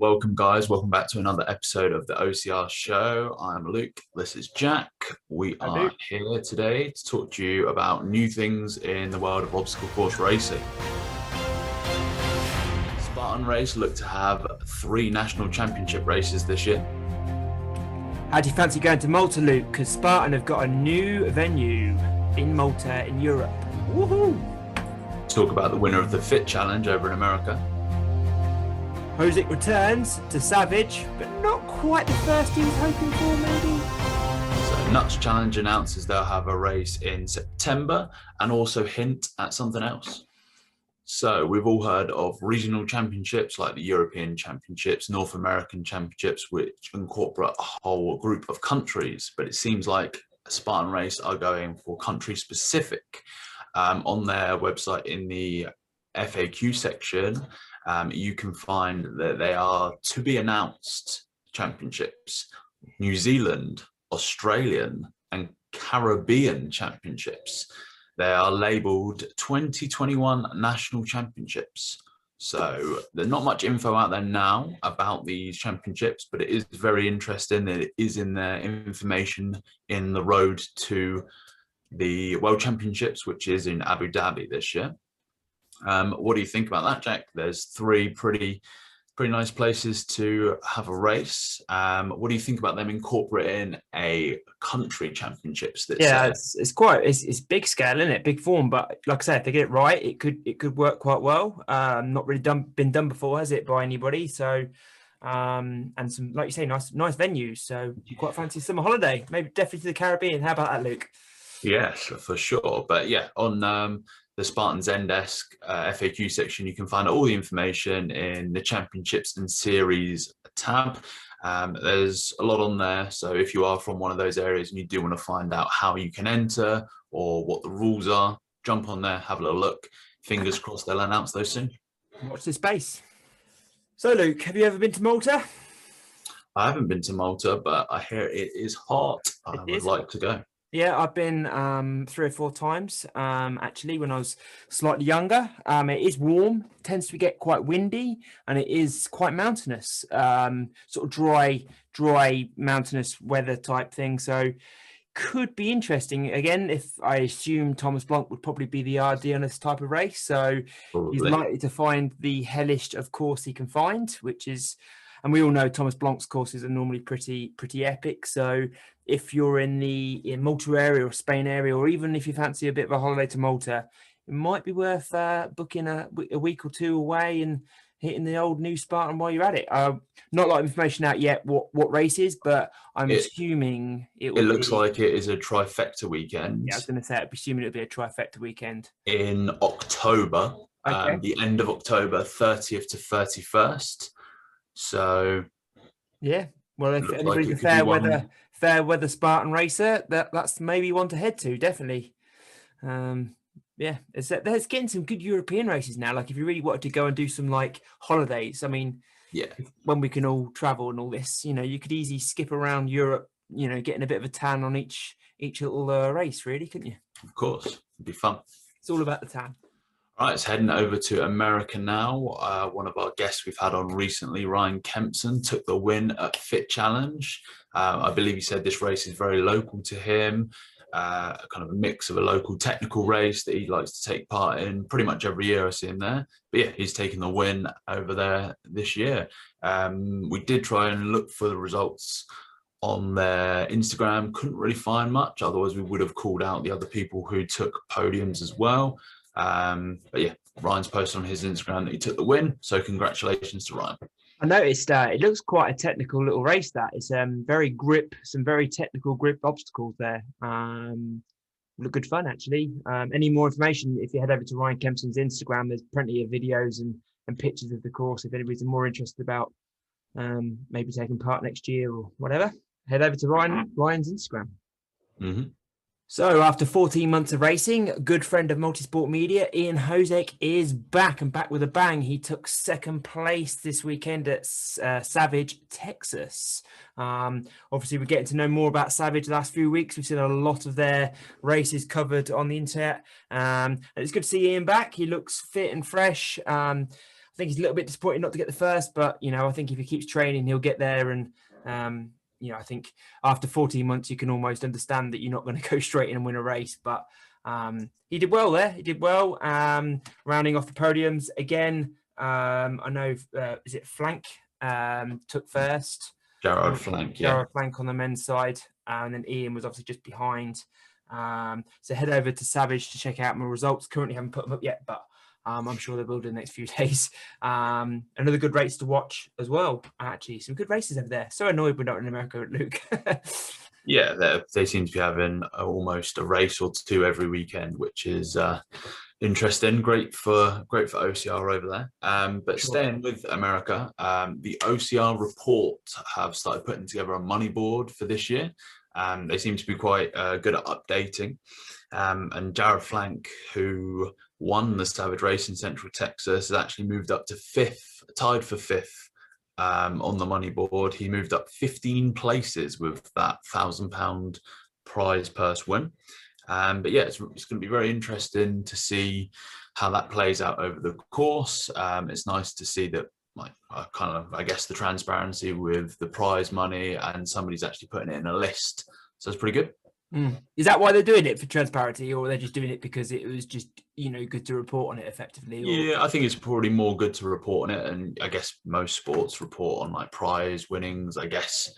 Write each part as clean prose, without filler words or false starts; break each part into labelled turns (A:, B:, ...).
A: Welcome, guys. Welcome back to another episode of the OCR show. I'm Luke. This is Jack. We
B: Hi,
A: are
B: Luke.
A: here today to talk to you about new things in the world of obstacle course racing. Spartan Race look to have 3 national championship races this year.
B: How do you fancy going to Malta, Luke? Because Spartan have got a new venue in Malta in Europe. Woohoo!
A: Talk about the winner of the Fit Challenge over in America.
B: Hozick returns to Savage, but not quite the first he was hoping for, maybe.
A: So Nuts Challenge announces they'll have a race in September and also hint at something else. So we've all heard of regional championships like the European Championships, North American Championships, which incorporate a whole group of countries. But it seems like Spartan Race are going for country specific. On their website in the FAQ section, you can find that they are to be announced championships, New Zealand, Australian and Caribbean championships. They are labelled 2021 national championships. So there's not much info out there now about these championships, but it is very interesting that it is in their information in the road to the World Championships, which is in Abu Dhabi this year. What do you think about that, Jack? There's 3 pretty nice places to have a race. What do you think about them incorporating a country championships?
B: It's big scale, isn't it? Big form, but like I said, if they get it right, it could work quite well. Not really been done before, has it, by anybody? So, and some, like you say, nice venues. So you quite fancy a summer holiday, maybe definitely to the Caribbean. How about that, Luke?
A: Yes, for sure. But yeah, on the Spartan Zendesk FAQ section, you can find all the information in the Championships and Series tab. There's a lot on there. So if you are from one of those areas and you do want to find out how you can enter or what the rules are, jump on there, have a little look. Fingers crossed they'll announce those soon.
B: Watch this space. So, Luke, have you ever been to Malta?
A: I haven't been to Malta, but I hear it is hot. I would like to go.
B: Yeah, I've been 3 or 4 times, actually, when I was slightly younger. It is warm, tends to get quite windy, and it is quite mountainous, sort of dry mountainous weather type thing. So could be interesting. Again, if I assume Thomas Blanc would probably be the RD on this type of race. So He's likely to find the hellish of course he can find, which is... And we all know Thomas Blanc's courses are normally pretty epic. So if you're in the Malta area or Spain area, or even if you fancy a bit of a holiday to Malta, it might be worth booking a week or 2 away and hitting the old New Spartan while you're at it. Not a lot of information out yet what races, but I'm assuming
A: it looks like it is a trifecta weekend.
B: Yeah, I was going to say, I'm assuming it'll be a trifecta weekend.
A: In October, the end of October, 30th to 31st. So
B: yeah, well, if anybody's a fair weather Spartan racer, that's maybe one to head to, definitely. Yeah, there's getting some good European races now. Like if you really wanted to go and do some like holidays, I mean,
A: yeah,
B: when we can all travel and all this, you could easily skip around Europe, getting a bit of a tan on each little race, really, couldn't you?
A: Of course, it'd be fun.
B: It's all about the tan.
A: All right, it's heading over to America now. One of our guests we've had on recently, Ryan Kempson, took the win at Fit Challenge. I believe he said this race is very local to him, kind of a mix of a local technical race that he likes to take part in pretty much every year. I see him there. But yeah, he's taken the win over there this year. We did try and look for the results on their Instagram, couldn't really find much. Otherwise, we would have called out the other people who took podiums as well. But yeah, Ryan's posted on his Instagram that he took the win, so congratulations to Ryan.
B: I noticed it looks quite a technical little race. That it's some very technical grip obstacles there. Look good fun, actually. Any more information, if you head over to Ryan Kempson's Instagram, there's plenty of videos and pictures of the course if anybody's more interested about maybe taking part next year or whatever. Head over to Ryan's Instagram.
A: Mm-hmm.
B: So after 14 months of racing, a good friend of Multisport Media, Ian Hozick, is back with a bang. He took 2nd place this weekend at Savage, Texas. Obviously, we're getting to know more about Savage the last few weeks. We've seen a lot of their races covered on the internet. And it's good to see Ian back. He looks fit and fresh. I think he's a little bit disappointed not to get the first, but I think if he keeps training, he'll get there. And I think after 14 months, you can almost understand that you're not going to go straight in and win a race. But he did well there. He did well. Rounding off the podiums again. I know, is it Flank took first?
A: Gerard Flank, yeah.
B: Gerard Flank on the men's side. And then Ian was obviously just behind. So head over to Savage to check out my results. Currently haven't put them up yet, but I'm sure they will do in the next few days. Another good race to watch as well. Actually, some good races over there. So annoyed we're not in America, Luke.
A: Yeah, they seem to be having almost a race or two every weekend, which is interesting. Great for OCR over there. But
B: Sure.
A: Staying with America, the OCR report have started putting together a money board for this year. They seem to be quite good at updating. And Jared Flank, who won the Savage race in Central Texas, has actually moved up to fifth, tied for fifth on the money board. He moved up 15 places with that £1,000 prize purse win. But yeah, it's going to be very interesting to see how that plays out over the course. It's nice to see that, I guess, the transparency with the prize money, and somebody's actually putting it in a list. So it's pretty good.
B: Is that why they're doing it, for transparency, or they're just doing it because it was just, good to report on it effectively? Or...
A: Yeah, I think it's probably more good to report on it. And I guess most sports report on prize winnings. I guess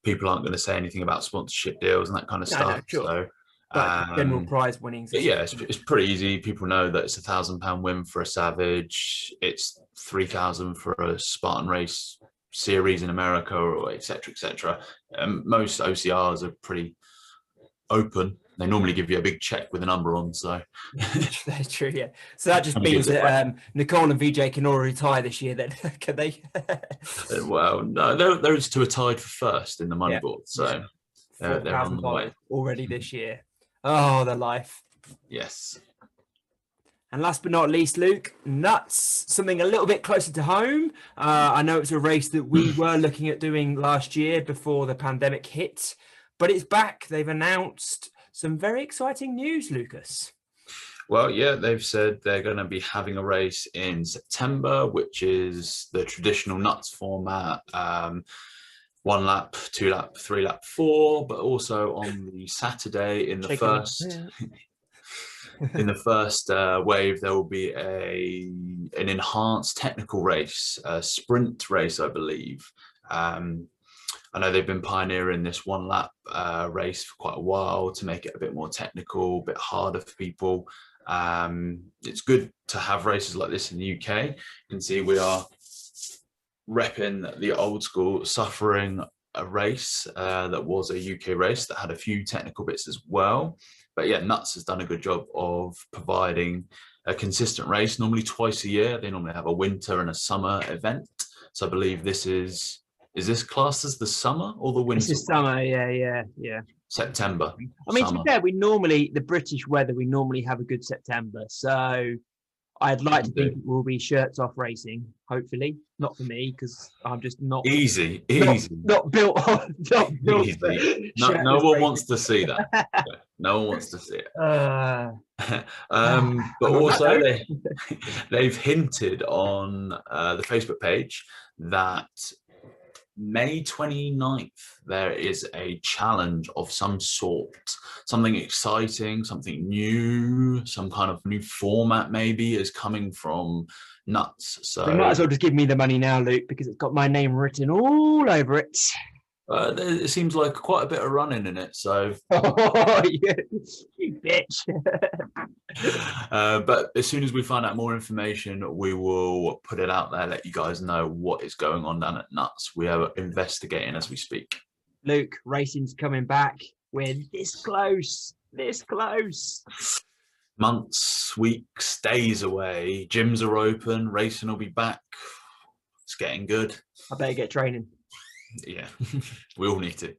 A: people aren't going to say anything about sponsorship deals and that kind of stuff.
B: No, sure.
A: So,
B: but general prize winnings.
A: Yeah, it's pretty easy. People know that it's £1,000 win for a Savage. It's 3,000 for a Spartan Race series in America, or et cetera. Most OCRs are pretty open. They normally give you a big check with a number on. So
B: that's true. Yeah. So that just means that Nicole and VJ can already tie this year. Then can they?
A: Well, no, they're two are tied for first in the money board. So they're on the way
B: already this year. Oh, the life.
A: Yes.
B: And last but not least, Luke, Nuts, something a little bit closer to home. I know it's a race that we were looking at doing last year before the pandemic hit, but it's back. They've announced some very exciting news, Lucas.
A: Well, yeah, they've said they're going to be having a race in September, which is the traditional Nuts format. 1 lap, 2 lap, 3 lap, 4, but also on the Saturday in the first wave, there will be an enhanced technical race, a sprint race, I believe. I know they've been pioneering this 1 lap race for quite a while to make it a bit more technical, a bit harder for people. It's good to have races like this in the UK. You can see we are repping the old school, suffering a race that was a UK race that had a few technical bits as well. But yeah, Nuts has done a good job of providing a consistent race, normally twice a year. They normally have a winter and a summer event. So I believe is this classed as the summer or the winter?
B: This is summer, yeah.
A: September.
B: I mean, to be fair, the British weather, we normally have a good September. So I'd like to think it will be shirts off racing, hopefully. Not for me, because I'm just not
A: easy.
B: Not built on.
A: Easy. No one wants to see that. No one wants to see it. But also they've hinted on the Facebook page that May 29th, there is a challenge of some sort, something exciting, something new, some kind of new format maybe is coming from Nuts. So
B: you might as well just give me the money now, Luke, because it's got my name written all over it.
A: It seems like quite a bit of running in it, so.
B: Oh, you bitch.
A: But as soon as we find out more information, we will put it out there, let you guys know what is going on down at Nuts. We are investigating as we speak.
B: Luke, racing's coming back. We're this close.
A: Months, weeks, days away. Gyms are open. Racing will be back. It's getting good.
B: I better get training.
A: Yeah, we all need to.